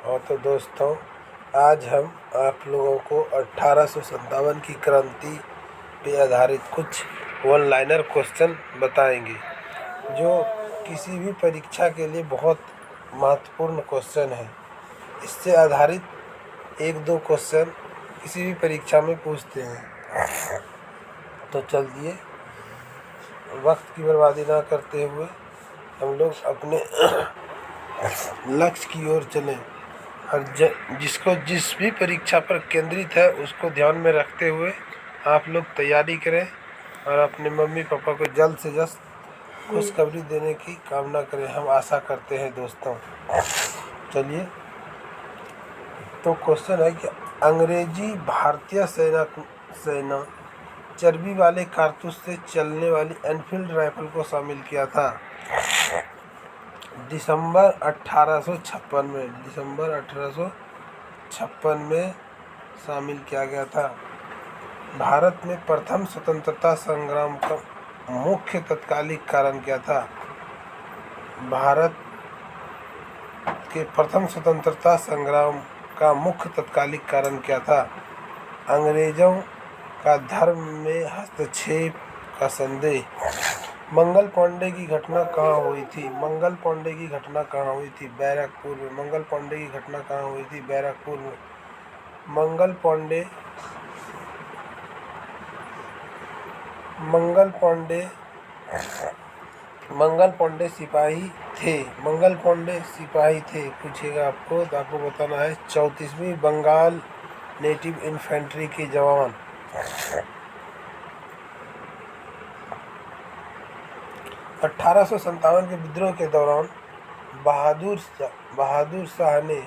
और तो दोस्तों, आज हम आप लोगों को 1857 की क्रांति पे आधारित कुछ वन लाइनर क्वेश्चन बताएंगे, जो किसी भी परीक्षा के लिए बहुत महत्वपूर्ण क्वेश्चन है। इससे आधारित एक दो क्वेश्चन किसी भी परीक्षा में पूछते हैं। तो चलिए, वक्त की बर्बादी ना करते हुए हम लोग अपने लक्ष्य की ओर चलें और जिसको जिस भी परीक्षा पर केंद्रित है उसको ध्यान में रखते हुए आप लोग तैयारी करें और अपने मम्मी पापा को जल्द से जल्द खुशखबरी देने की कामना करें। हम आशा करते हैं दोस्तों। चलिए, तो क्वेश्चन है कि अंग्रेजी भारतीय सेना चर्बी वाले कारतूस से चलने वाली एनफील्ड राइफल को शामिल किया था दिसंबर 1856 में शामिल किया गया था। भारत में प्रथम स्वतंत्रता संग्राम का मुख्य तत्कालिक कारण क्या था? भारत के प्रथम स्वतंत्रता संग्राम का मुख्य तत्कालिक कारण क्या था? अंग्रेजों का धर्म में हस्तक्षेप का संदेह। मंगल पांडे की घटना कहाँ हुई थी? मंगल पांडे की घटना कहाँ हुई थी? बैरकपुर में। मंगल पांडे की घटना कहाँ हुई थी? बैरकपुर में। मंगल पांडे सिपाही थे। मंगल पांडे सिपाही थे। पूछेगा आपको तो आपको बताना है 34वीं बंगाल नेटिव इन्फेंट्री के जवान। 1857 के विद्रोह के दौरान बहादुर शाह ने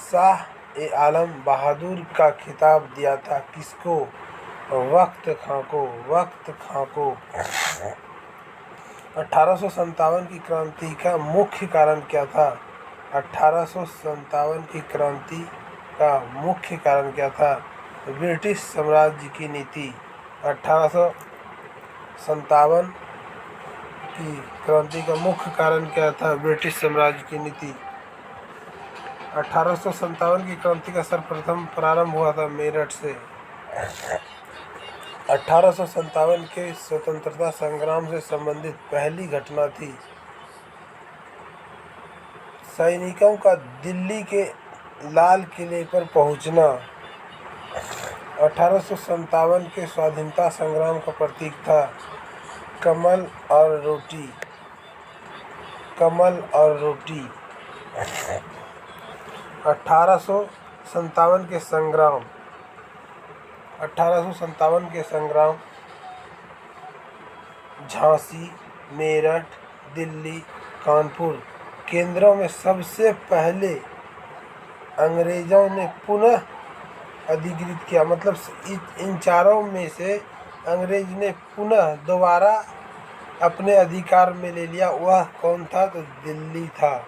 शाह-ए-आलम बहादुर का खिताब दिया था किसको? वक्त खां को। 1857 की क्रांति का मुख्य कारण क्या था? 1857 की क्रांति का मुख्य कारण क्या था? ब्रिटिश साम्राज्य की नीति। 1857 की क्रांति का मुख्य कारण क्या था? ब्रिटिश साम्राज्य की नीति। 1857 की क्रांति का सर्वप्रथम प्रारंभ हुआ था मेरठ से। 1857 के स्वतंत्रता संग्राम से संबंधित पहली घटना थी सैनिकों का दिल्ली के लाल किले पर पहुंचना। 1857 के स्वाधीनता संग्राम का प्रतीक था कमल और रोटी। 1857 के संग्राम झांसी, मेरठ, दिल्ली, कानपुर केंद्रों में सबसे पहले अंग्रेजों ने पुनः अधिकृत किया। मतलब इन चारों में से अंग्रेज ने पुनः दोबारा अपने अधिकार में ले लिया। वह कौन था? तो दिल्ली था।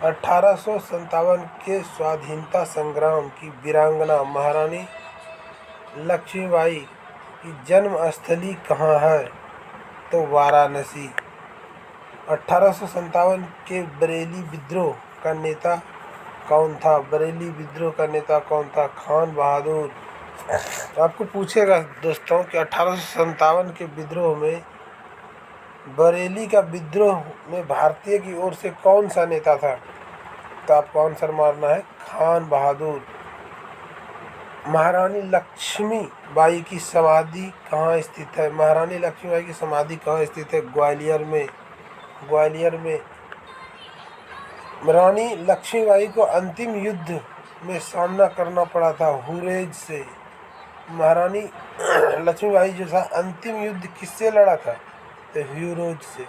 1857 के स्वाधीनता संग्राम की वीरांगना महारानी लक्ष्मीबाई की जन्म स्थली कहाँ है? तो वाराणसी। 1857 के बरेली विद्रोह का नेता कौन था? बरेली विद्रोह का नेता कौन था? खान बहादुर। आपको पूछेगा दोस्तों कि 1857 के विद्रोह में बरेली का विद्रोह में भारतीय की ओर से कौन सा नेता था? तो आपको आंसर मारना है खान बहादुर। महारानी लक्ष्मीबाई की समाधि कहाँ स्थित है? महारानी लक्ष्मीबाई की समाधि कहाँ स्थित है? ग्वालियर में। रानी लक्ष्मीबाई को अंतिम युद्ध में सामना करना पड़ा था हुरेज से। महारानी लक्ष्मीबाई जो था अंतिम युद्ध किससे लड़ा था? तो ह्यूरोज से।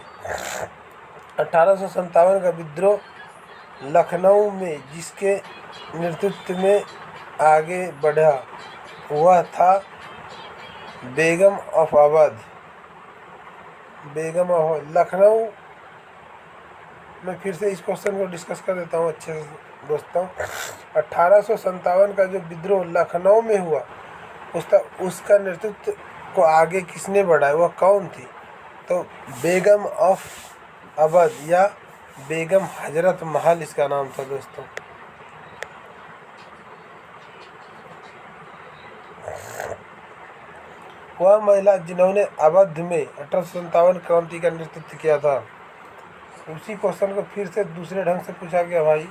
1857 का विद्रोह लखनऊ में जिसके नेतृत्व में आगे बढ़ा वह था बेगम ऑफ अवध। लखनऊ मैं फिर से इस क्वेश्चन को डिस्कस कर देता हूँ अच्छे से दोस्तों। 1857 का जो विद्रोह लखनऊ में हुआ उसका नेतृत्व को आगे किसने बढ़ाया? वह कौन थी? तो बेगम ऑफ अवध या बेगम हजरत महल इसका नाम था दोस्तों। वह महिला जिन्होंने अवध में 1857 क्रांति का नेतृत्व किया था। उसी क्वेश्चन को फिर से दूसरे ढंग से पूछा गया भाई,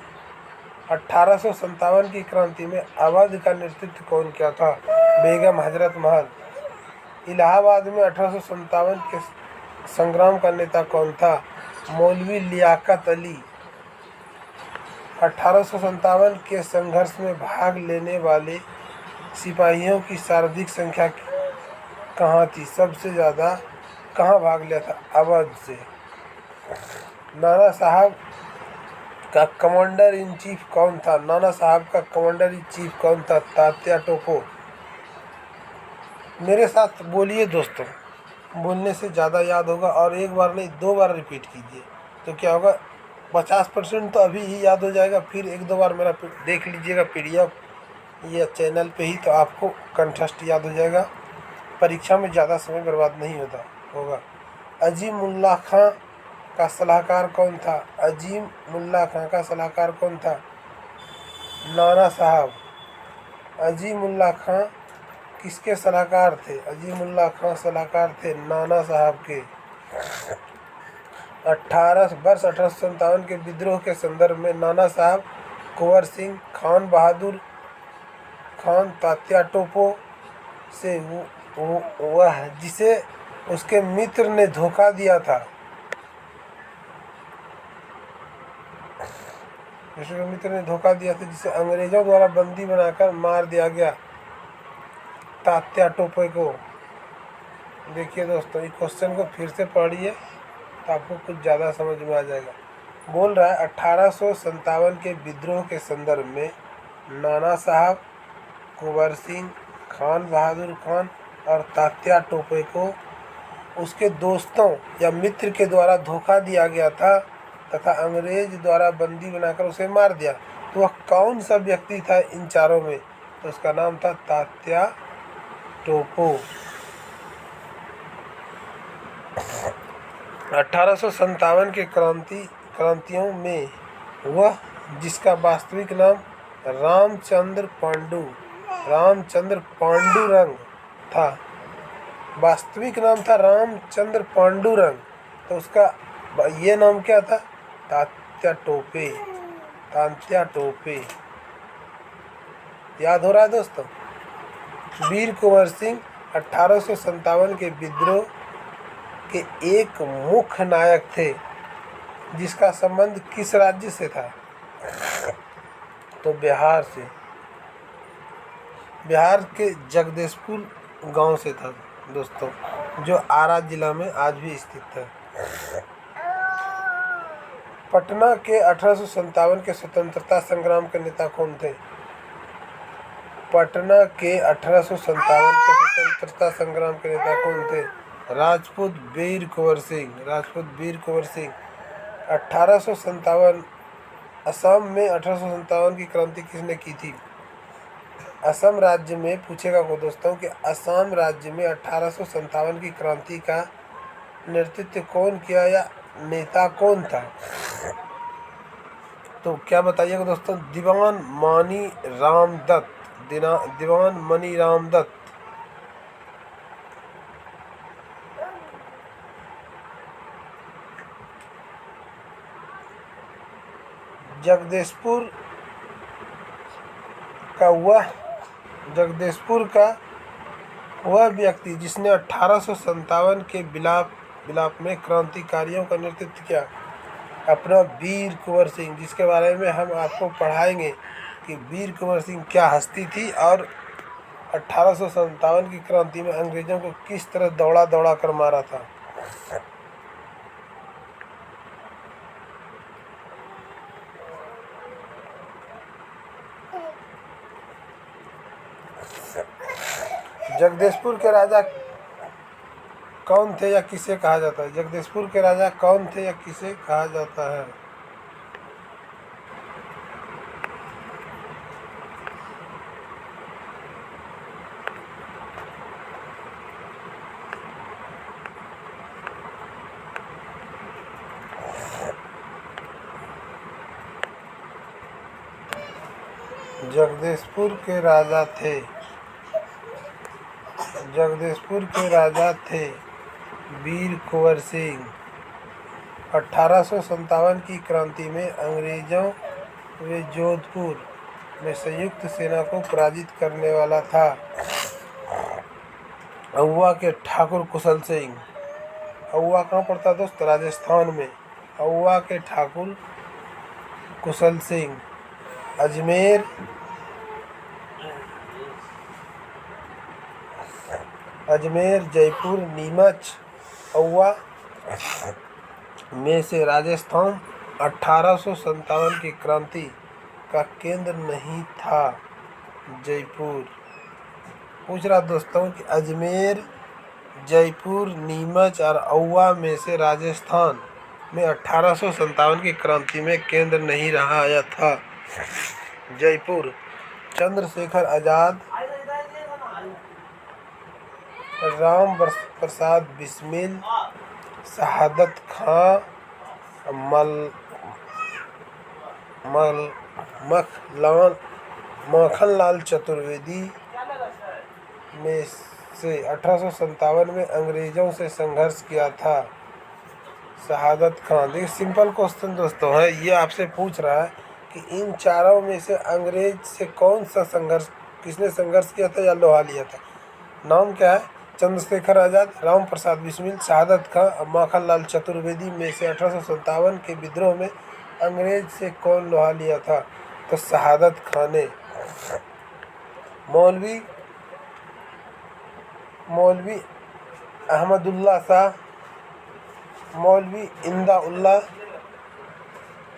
1857 की क्रांति में अवध का नेतृत्व कौन किया था? बेगम हजरत महल। इलाहाबाद में 1857 के संग्राम का नेता कौन था? मौलवी लियाकत अली। 1857 के संघर्ष में भाग लेने वाले सिपाहियों की सर्वाधिक संख्या कहाँ थी? सबसे ज़्यादा कहाँ भाग लिया था? अवध से। नाना साहब का कमांडर इन चीफ कौन था? नाना साहब का कमांडर इन चीफ कौन था? तात्या टोपे। मेरे साथ बोलिए दोस्तों, बोलने से ज़्यादा याद होगा और एक बार नहीं 2 बार रिपीट कीजिए तो क्या होगा, 50% तो अभी ही याद हो जाएगा। फिर 1-2 बार मेरा देख लीजिएगा PDF या चैनल पे ही, तो आपको कंठस्थ याद हो जाएगा। परीक्षा में ज़्यादा समय बर्बाद नहीं होगा। अजीम उल्लाह खां का सलाहकार कौन था? अजीम उल्लाह खां का सलाहकार कौन था? नाना साहब। अजीम उल्लाह खां किसके सलाहकार थे? अजीम उल्लाह खां सलाहकार थे नाना साहब के। 1857 के विद्रोह के संदर्भ में नाना साहब कुंवर सिंह, खान बहादुर खान, तात्या टोपे से वह जिसे उसके मित्र ने धोखा दिया था, जिसे अंग्रेजों द्वारा बंदी बनाकर मार दिया गया, तात्या टोपे को। देखिए दोस्तों, इस क्वेश्चन को फिर से पढ़िए तो आपको कुछ ज़्यादा समझ में आ जाएगा। बोल रहा है 1857 के विद्रोह के संदर्भ में नाना साहब, कुंवर सिंह, खान बहादुर खान और तात्या टोपे को उसके दोस्तों या मित्र के द्वारा धोखा दिया गया था तथा अंग्रेज द्वारा बंदी बनाकर उसे मार दिया। तो वह कौन सा व्यक्ति था इन चारों में? तो उसका नाम था तात्या टोपे। 1857 के क्रांतियों में वह जिसका वास्तविक नाम रामचंद्र पांडुरंग था, वास्तविक नाम था रामचंद्र पांडुरंग, तो उसका ये नाम क्या था? तात्या टोपे। याद हो रहा है दोस्तों? वीर कुंवर सिंह 1857 के विद्रोह के एक मुख्य नायक थे जिसका संबंध किस राज्य से था? तो बिहार से। बिहार के जगदीशपुर गांव से था दोस्तों, जो आरा जिला में आज भी स्थित है। पटना के 1857 के स्वतंत्रता संग्राम के नेता कौन थे? पटना के 1857 के स्वतंत्रता संग्राम के नेता कौन थे? राजपूत वीर कुंवर सिंह। 1857 असम में 1857 की क्रांति किसने की थी? असम राज्य में पूछेगा को दोस्तों कि असम राज्य में 1857 की क्रांति का नेतृत्व कौन किया या नेता कौन था? तो क्या बताइएगा दोस्तों? दीवान मनी राम दत्त। जगदीशपुर का वह व्यक्ति जिसने 1857 के विलाप में क्रांतिकारियों का नेतृत्व किया, अपना वीर कुंवर सिंह, जिसके बारे में हम आपको पढ़ाएंगे कि वीर कुंवर सिंह क्या हस्ती थी और 1857 की क्रांति में अंग्रेजों को किस तरह दौड़ा कर मारा था। जगदीशपुर के राजा कौन थे या किसे कहा जाता है? जगदीशपुर के राजा कौन थे या किसे कहा जाता है? जगदीशपुर के राजा थे वीर कुंवर सिंह। 1857 की क्रांति में अंग्रेजों व जोधपुर में संयुक्त सेना को पराजित करने वाला था। अहुआ के ठाकुर कुशल सिंह। अहुआ कहाँ पड़ता है दोस्त? राजस्थान में। अहुआ के ठाकुर कुशल सिंह अजमेर, जयपुर, नीमच, अहुआ में से राजस्थान 1857 की क्रांति का केंद्र नहीं था। जयपुर पूछ रहा दोस्तों कि अजमेर, जयपुर, नीमच और अहुआ में से राजस्थान में 1857 की क्रांति में केंद्र नहीं रहा था। जयपुर चंद्रशेखर आजाद, राम प्रसाद बिस्मिल, शहादत खां, माखनलाल चतुर्वेदी में से 1857 में अंग्रेजों से संघर्ष किया था। शहादत खां, देखिए सिंपल क्वेश्चन दोस्तों है, ये आपसे पूछ रहा है कि इन चारों में से अंग्रेज से कौन सा संघर्ष, किसने संघर्ष किया था या लोहा लिया था? नाम क्या है? चंद्रशेखर आजाद, राम प्रसाद बिस्मिल, शहादत खां और माखनलाल चतुर्वेदी में से 1857 के विद्रोह में अंग्रेज से कौन लोहा लिया था? तो शहादत खां ने। मौलवी अहमदुल्ला शाह, मौलवी इंदा उल्लाह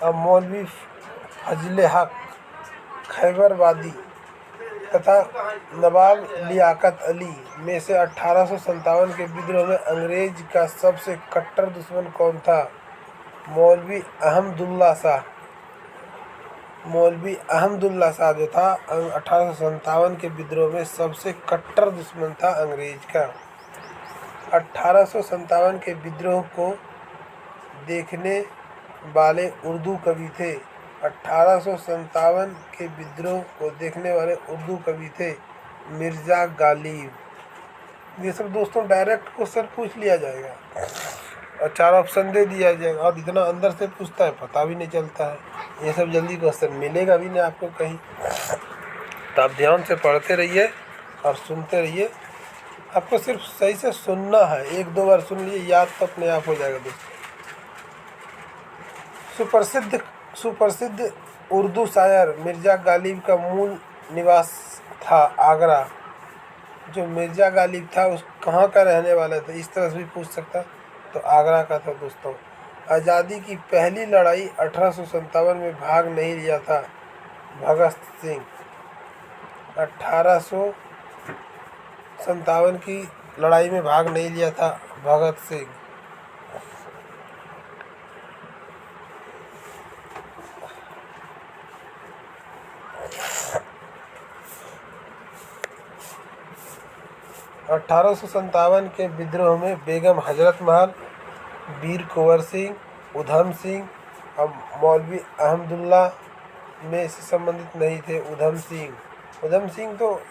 और मौलवी फजले हक खैबरवादी तथा नवाब लियाकत अली में से 1857 के विद्रोह में अंग्रेज का सबसे कट्टर दुश्मन कौन था? मौलवी अहमदुल्ला शाह जो था 1857 के विद्रोह में सबसे कट्टर दुश्मन था अंग्रेज का। 1857 के विद्रोह को देखने वाले उर्दू कवि थे। 1857 के विद्रोह को देखने वाले उर्दू कवि थे मिर्ज़ा गालिब। ये सब दोस्तों डायरेक्ट क्वेश्चन पूछ लिया जाएगा और 4 ऑप्शन दे दिया जाएगा, और इतना अंदर से पूछता है पता भी नहीं चलता है। ये सब जल्दी क्वेश्चन मिलेगा भी नहीं आपको कहीं, तो आप ध्यान से पढ़ते रहिए और सुनते रहिए। आपको सिर्फ सही से सुनना है, 1-2 बार सुन लिए, याद तो अपने आप हो जाएगा दोस्तों। सुप्रसिद्ध उर्दू शायर मिर्ज़ा गालिब का मूल निवास था आगरा। जो मिर्ज़ा गालिब था उस कहाँ का रहने वाला था, इस तरह से भी पूछ सकता, तो आगरा का था दोस्तों। आज़ादी की पहली लड़ाई 1857 में भाग नहीं लिया था भगत सिंह। 1857 की लड़ाई में भाग नहीं लिया था भगत सिंह। (1857) के विद्रोह में बेगम हजरत महल, वीर कुंवर सिंह, उधम सिंह और मौलवी अहमदुल्ला में से संबंधित नहीं थे। उधम सिंह तो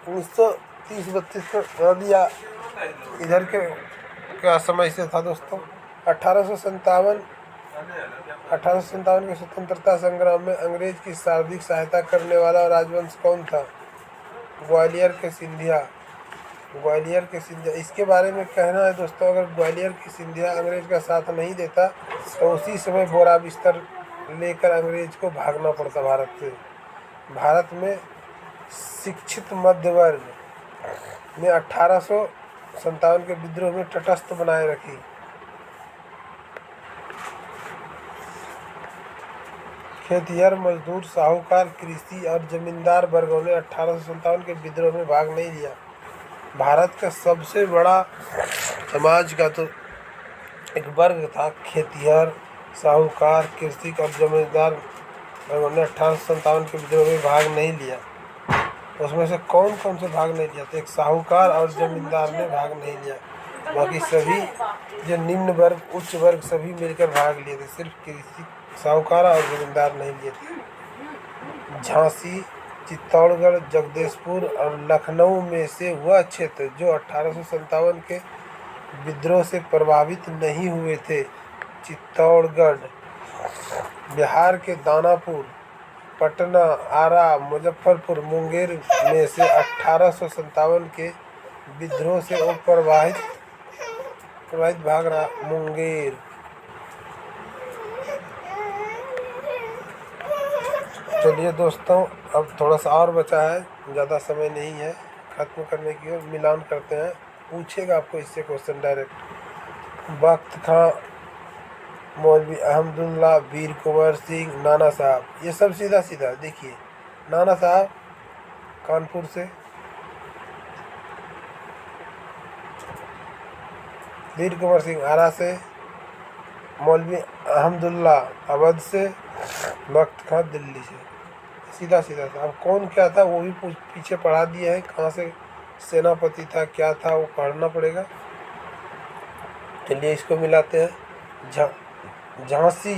1930-32 या इधर के क्या समय से था दोस्तों। 1857 के स्वतंत्रता संग्राम में अंग्रेज की शारीरिक सहायता करने वाला राजवंश कौन था? ग्वालियर के सिंधिया। इसके बारे में कहना है दोस्तों, अगर ग्वालियर की सिंधिया अंग्रेज का साथ नहीं देता तो उसी समय बोरा बिस्तर लेकर अंग्रेज को भागना पड़ता भारत से। भारत में शिक्षित मध्य वर्ग ने 1857 के विद्रोह में तटस्थ बनाए रखी। खेतिहर, मजदूर, साहूकार, कृषि और जमींदार वर्गों ने 1857 के विद्रोह में भाग नहीं लिया। भारत का सबसे बड़ा समाज का तो एक वर्ग था खेतिहर, साहूकार, कृषि और जमींदार वर्गों ने 1857 के विद्रोह में भाग नहीं लिया। उसमें से कौन कौन से भाग नहीं लिया? तो एक साहूकार और जमींदार ने भाग नहीं लिया, बाकी सभी जो निम्न वर्ग, उच्च वर्ग सभी मिलकर भाग लिए थे। सिर्फ कृषि, साहूकार और जमींदार नहीं लिए थे। झांसी, चित्तौड़गढ़, जगदीशपुर और लखनऊ में से वह क्षेत्र जो 1857 के विद्रोह से प्रभावित नहीं हुए थे। चित्तौड़गढ़ बिहार के दानापुर, पटना, आरा, मुजफ्फरपुर, मुंगेर में से 1857 के विद्रोह से वो प्रभावित भाग रहा। मुंगेर। चलिए दोस्तों, अब थोड़ा सा और बचा है, ज़्यादा समय नहीं है ख़त्म करने की ओर। मिलान करते हैं, पूछेगा आपको इससे क्वेश्चन डायरेक्ट। बख्त खां, मौलवी अहमदुल्ला, वीर कुंवर सिंह, नाना साहब, ये सब सीधा सीधा। देखिए, नाना साहब कानपुर से, वीर कुंवर सिंह आरा से, मौलवी अहमदुल्ला अवध से, बख्त खां दिल्ली से। सीधा सीधा था। अब कौन क्या था वो भी पीछे पढ़ा दिया है, कहाँ से सेनापति था, क्या था, वो पढ़ना पड़ेगा। चलिए इसको मिलाते हैं। झांसी,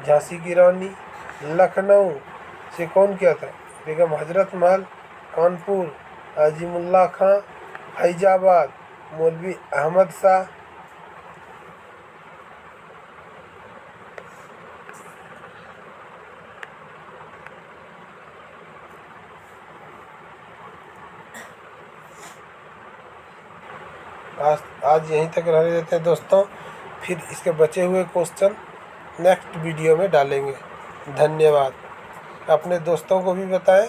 झांसी की रानी। लखनऊ से कौन क्या था, बेगम हजरत महल। कानपुर, अजीमुल्ला खां। फैजाबाद, मौलवी अहमद शाह। आज यहीं तक रहने देते हैं दोस्तों, फिर इसके बचे हुए क्वेश्चन नेक्स्ट वीडियो में डालेंगे। धन्यवाद। अपने दोस्तों को भी बताएं।